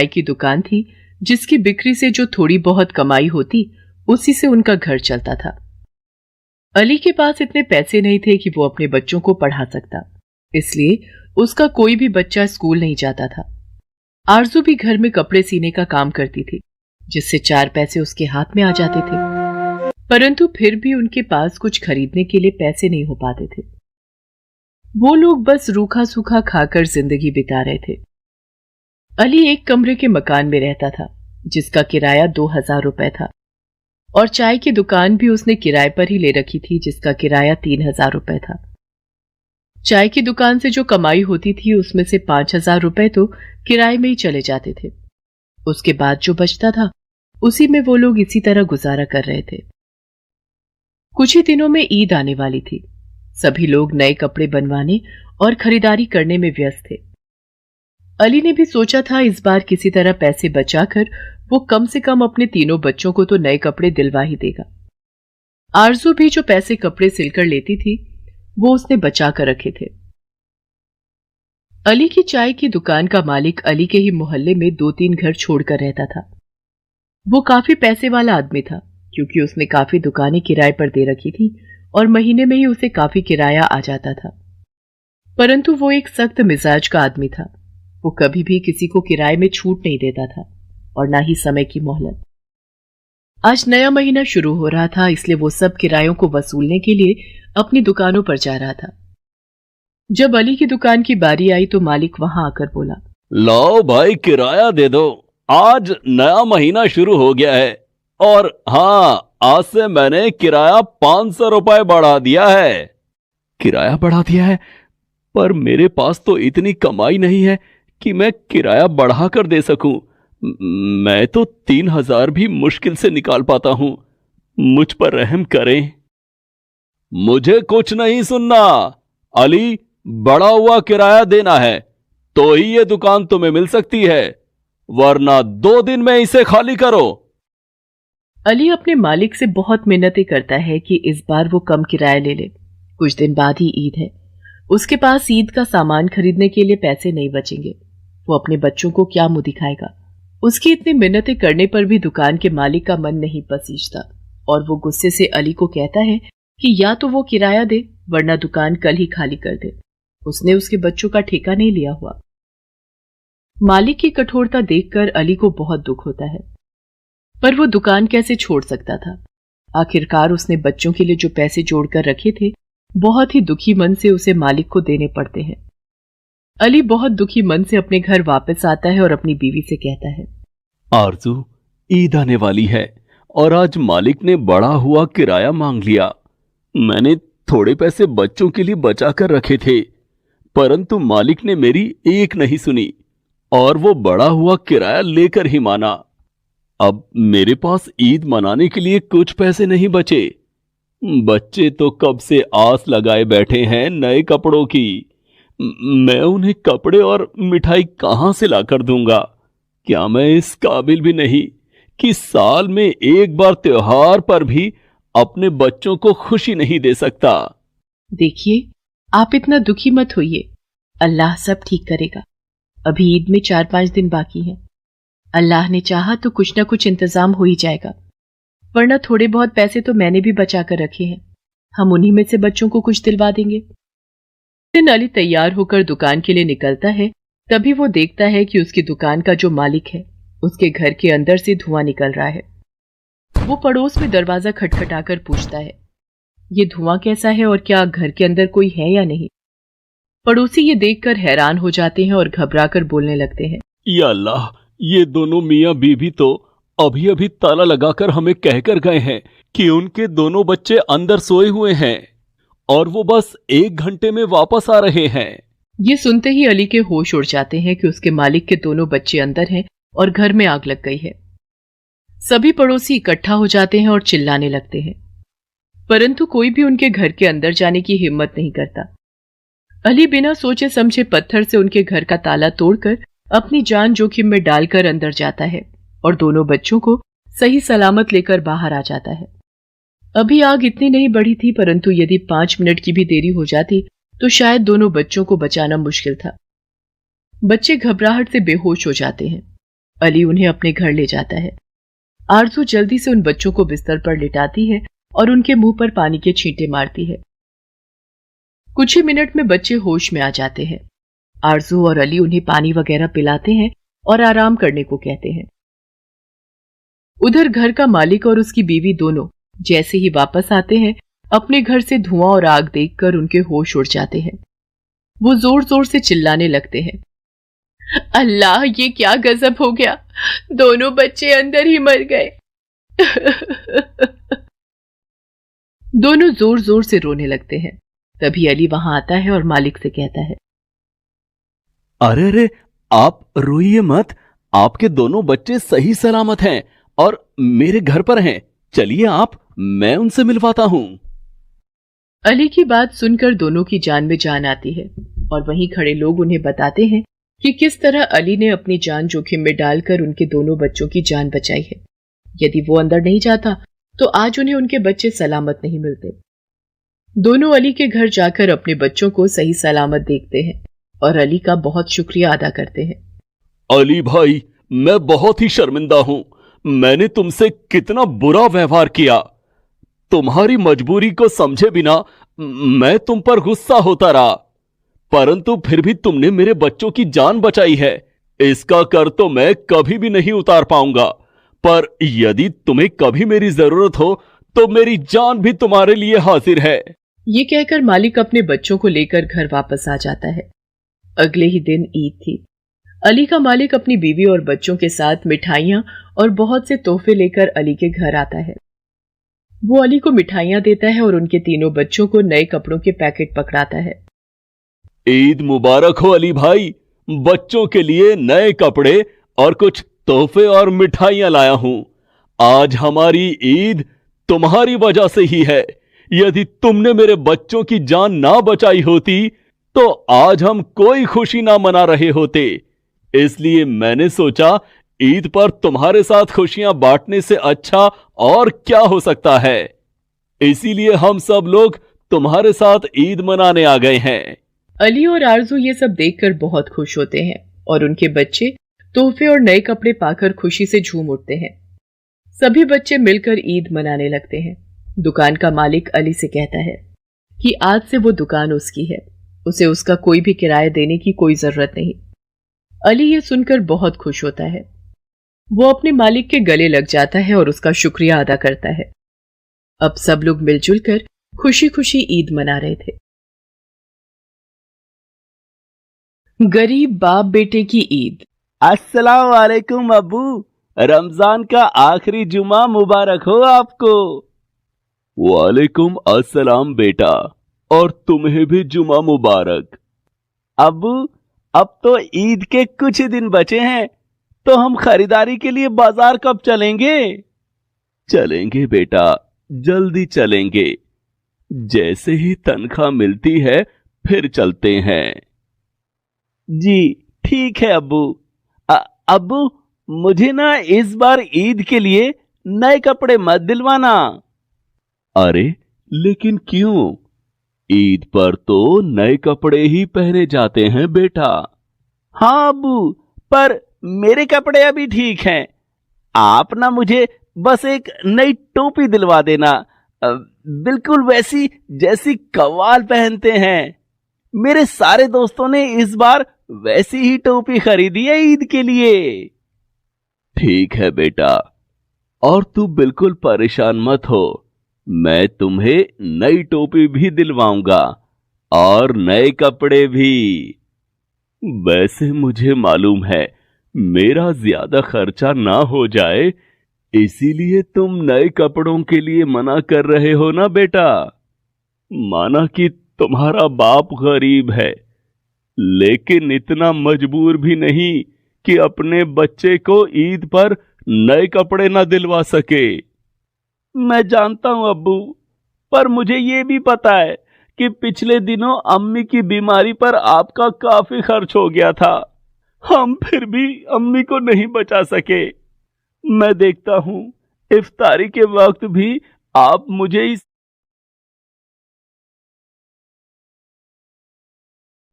चाय की दुकान थी जिसकी बिक्री से जो थोड़ी बहुत कमाई होती उसी से उनका घर चलता था। अली के पास इतने पैसे नहीं थे कि वो अपने बच्चों को पढ़ा सकता, इसलिए उसका कोई भी बच्चा स्कूल नहीं जाता था। आरजू भी घर में कपड़े सीने का काम करती थी, जिससे 4 पैसे उसके हाथ में आ जाते थे, परंतु फिर भी उनके पास कुछ खरीदने के लिए पैसे नहीं हो पाते थे। वो लोग बस रूखा सूखा खाकर जिंदगी बिता रहे थे। अली एक कमरे के मकान में रहता था जिसका किराया 2000 रुपए था, और चाय की दुकान भी उसने किराए पर ही ले रखी थी जिसका किराया 3000 रुपए था। चाय की दुकान से जो कमाई होती थी उसमें से 5000 रुपए तो किराए में ही चले जाते थे। उसके बाद जो बचता था उसी में वो लोग इसी तरह गुजारा कर रहे थे। कुछ ही दिनों में ईद आने वाली थी। सभी लोग नए कपड़े बनवाने और खरीदारी करने में व्यस्त थे। अली ने भी सोचा था इस बार किसी तरह पैसे बचाकर वो कम से कम अपने तीनों बच्चों को तो नए कपड़े दिलवा ही देगा। आरजू भी जो पैसे कपड़े सिलकर लेती थी वो उसने बचा कर रखे थे। अली की चाय की दुकान का मालिक अली के ही मोहल्ले में 2-3 घर छोड़कर रहता था। वो काफी पैसे वाला आदमी था क्योंकि उसने काफी दुकानें किराए पर दे रखी थी और महीने में ही उसे काफी किराया आ जाता था। परंतु वो एक सख्त मिजाज का आदमी था। वो कभी भी किसी को किराए में छूट नहीं देता था और ना ही समय की मोहलत। आज नया महीना शुरू हो रहा था, इसलिए वो सब किरायों को वसूलने के लिए अपनी दुकानों पर जा रहा था। जब अली की दुकान की बारी आई तो मालिक वहां आकर बोला, लो भाई किराया दे दो, आज नया महीना शुरू हो गया है और हाँ, आज से मैंने किराया 500 रुपए बढ़ा दिया है। किराया बढ़ा दिया है? पर मेरे पास तो इतनी कमाई नहीं है कि मैं किराया बढ़ाकर दे सकूं। मैं तो 3000 भी मुश्किल से निकाल पाता हूं। मुझ पर रहम करें। मुझे कुछ नहीं सुनना अली, बढ़ा हुआ किराया देना है तो ही ये दुकान तुम्हें मिल सकती है, वरना 2 दिन में इसे खाली करो। अली अपने मालिक से बहुत मिन्नतें करता है कि इस बार वो कम किराया ले ले। कुछ दिन बाद ही ईद है। उसके पास ईद का सामान खरीदने के लिए पैसे नहीं बचेंगे। वो अपने बच्चों को क्या मुंह दिखाएगा। उसकी इतनी मिन्नतें करने पर भी दुकान के मालिक का मन नहीं पसीजता और वो गुस्से से अली को कहता है कि या तो वो किराया दे वरना दुकान कल ही खाली कर दे। उसने उसके बच्चों का ठेका नहीं लिया हुआ। मालिक की कठोरता देखकर अली को बहुत दुख होता है, पर वो दुकान कैसे छोड़ सकता था। आखिरकार उसने बच्चों के लिए जो पैसे जोड़कर रखे थे बहुत ही दुखी मन से उसे मालिक को देने पड़ते हैं। अली बहुत दुखी मन से अपने घर वापस आता है और अपनी बीवी से कहता है, आरजू, ईद आने वाली है और आज मालिक ने बढ़ा हुआ किराया मांग लिया। मैंने थोड़े पैसे बच्चों के लिए बचा कर रखे थे, परंतु मालिक ने मेरी एक नहीं सुनी और वो बढ़ा हुआ किराया लेकर ही माना। अब मेरे पास ईद मनाने के लिए कुछ पैसे नहीं बचे। बच्चे तो कब से आस लगाए बैठे हैं नए कपड़ों की। मैं उन्हें कपड़े और मिठाई कहां से लाकर दूंगा? क्या मैं इस काबिल भी नहीं कि साल में एक बार त्योहार पर भी अपने बच्चों को खुशी नहीं दे सकता? देखिए, आप इतना दुखी मत होइए। अल्लाह सब ठीक करेगा। अभी ईद में 4-5 दिन बाकी हैं। अल्लाह ने चाहा तो कुछ ना कुछ इंतजाम हो ही जाएगा, वरना थोड़े बहुत पैसे तो मैंने भी बचा कर रखे हैं। हम उन्हीं में से बच्चों को कुछ दिलवा देंगे। दिन अली तैयार होकर दुकान के लिए निकलता है, तभी वो देखता है कि उसकी दुकान का जो मालिक है उसके घर के अंदर से धुआं निकल रहा है। वो पड़ोस में दरवाजा खटखटाकर पूछता है, ये धुआं कैसा है और क्या घर के अंदर कोई है या नहीं? पड़ोसी ये देखकर हैरान हो जाते हैं और घबराकर बोलने लगते हैं, या अल्लाह, ये दोनों मियां बीवी तो अभी अभी ताला लगाकर हमें कहकर गए हैं कि उनके दोनों बच्चे अंदर सोए हुए हैं और वो बस 1 घंटे में वापस आ रहे हैं। ये सुनते ही अली के होश उड़ जाते हैं कि उसके मालिक के दोनों बच्चे अंदर हैं और घर में आग लग गई है। सभी पड़ोसी इकट्ठा हो जाते हैं और चिल्लाने लगते हैं, परंतु कोई भी उनके घर के अंदर जाने की हिम्मत नहीं करता। अली बिना सोचे समझे पत्थर से उनके घर का ताला तोड़कर अपनी जान जोखिम में डालकर अंदर जाता है और दोनों बच्चों को सही सलामत लेकर बाहर आ जाता है। अभी आग इतनी नहीं बढ़ी थी, परंतु यदि 5 मिनट की भी देरी हो जाती तो शायद दोनों बच्चों को बचाना मुश्किल था। बच्चे घबराहट से बेहोश हो जाते हैं। अली उन्हें अपने घर ले जाता है। आरजू जल्दी से उन बच्चों को बिस्तर पर लिटाती है और उनके मुंह पर पानी के छींटे मारती है। कुछ ही मिनट में बच्चे होश में आ जाते हैं। आरजू और अली उन्हें पानी वगैरह पिलाते हैं और आराम करने को कहते हैं। उधर घर का मालिक और उसकी बीवी दोनों जैसे ही वापस आते हैं, अपने घर से धुआं और आग देखकर उनके होश उड़ जाते हैं। वो जोर जोर से चिल्लाने लगते हैं, अल्लाह, ये क्या गजब हो गया, दोनों बच्चे अंदर ही मर गए। दोनों जोर जोर से रोने लगते हैं। तभी अली वहां आता है और मालिक से कहता है, अरे अरे, आप रोइए मत, आपके दोनों बच्चे सही सलामत हैं और मेरे घर पर हैं। चलिए मैं उनसे मिलवाता हूं। अली की बात सुनकर दोनों की जान में जान आती है और वहीं खड़े लोग उन्हें बताते हैं कि किस तरह अली ने अपनी जान जोखिम में डालकर उनके दोनों बच्चों की जान बचाई है। यदि वो अंदर नहीं जाता तो आज उन्हें उनके बच्चे सलामत नहीं मिलते। दोनों अली के घर जाकर अपने बच्चों को सही सलामत देखते हैं और अली का बहुत शुक्रिया अदा करते हैं। अली भाई, मैं बहुत ही शर्मिंदा हूं। मैंने तुमसे कितना बुरा व्यवहार किया। तुम्हारी मजबूरी को समझे बिना मैं तुम पर गुस्सा होता रहा, परंतु फिर भी तुमने मेरे बच्चों की जान बचाई है। इसका कर तो मैं कभी भी नहीं उतार पाऊंगा, पर यदि तुम्हें कभी मेरी जरूरत हो तो मेरी जान भी तुम्हारे लिए हाजिर है। ये कहकर मालिक अपने बच्चों को लेकर घर वापस आ जाता है। अगले ही दिन ईद थी। अली का मालिक अपनी बीवी और बच्चों के साथ मिठाइयां और बहुत से तोहफे लेकर अली के घर आता है। वो अली को मिठाइयां देता है और उनके तीनों बच्चों को नए कपड़ों के पैकेट पकड़ाता है। ईद मुबारक हो अली भाई, बच्चों के लिए नए कपड़े और कुछ तोहफे और मिठाइयां लाया हूं। आज हमारी ईद तुम्हारी वजह से ही है। यदि तुमने मेरे बच्चों की जान ना बचाई होती तो आज हम कोई खुशी ना मना रहे होते। इसलिए मैंने सोचा ईद पर तुम्हारे साथ खुशियां बांटने से अच्छा और क्या हो सकता है। इसीलिए हम सब लोग तुम्हारे साथ ईद मनाने आ गए हैं। अली और आरजू ये सब देखकर बहुत खुश होते हैं और उनके बच्चे तोहफे और नए कपड़े पाकर खुशी से झूम उठते हैं। सभी बच्चे मिलकर ईद मनाने लगते हैं। दुकान का मालिक अली से कहता है कि आज से वो दुकान उसकी है, उसे उसका कोई भी किराया देने की कोई जरूरत नहीं। अली ये सुनकर बहुत खुश होता है। वो अपने मालिक के गले लग जाता है और उसका शुक्रिया अदा करता है। अब सब लोग मिलजुल कर खुशी खुशी ईद मना रहे थे। गरीब बाप बेटे की ईद। अस्सलाम वालेकुम अब्बू, रमजान का आखिरी जुमा मुबारक हो आपको। वालेकुम अस्सलाम बेटा, और तुम्हें भी जुमा मुबारक। अब्बू, अब तो ईद के कुछ ही दिन बचे हैं, तो हम खरीदारी के लिए बाजार कब चलेंगे? चलेंगे बेटा, जल्दी चलेंगे। जैसे ही तनख्वाह मिलती है फिर चलते हैं। जी ठीक है अब्बू। अब्बू, मुझे ना इस बार ईद के लिए नए कपड़े मत दिलवाना। अरे लेकिन क्यों? ईद पर तो नए कपड़े ही पहने जाते हैं बेटा। हाँ अब्बू, पर मेरे कपड़े अभी ठीक हैं। आप ना मुझे बस एक नई टोपी दिलवा देना, बिल्कुल वैसी जैसी कव्वाल पहनते हैं। मेरे सारे दोस्तों ने इस बार वैसी ही टोपी खरीदी है ईद के लिए। ठीक है बेटा, और तू बिल्कुल परेशान मत हो, मैं तुम्हें नई टोपी भी दिलवाऊंगा और नए कपड़े भी। वैसे मुझे मालूम है मेरा ज्यादा खर्चा ना हो जाए, इसीलिए तुम नए कपड़ों के लिए मना कर रहे हो ना बेटा। माना कि तुम्हारा बाप गरीब है, लेकिन इतना मजबूर भी नहीं कि अपने बच्चे को ईद पर नए कपड़े ना दिलवा सके। मैं जानता हूं अब्बू, पर मुझे ये भी पता है कि पिछले दिनों अम्मी की बीमारी पर आपका काफी खर्च हो गया था। हम फिर भी अम्मी को नहीं बचा सके। मैं देखता हूं इफ्तारी के वक्त भी आप मुझे इस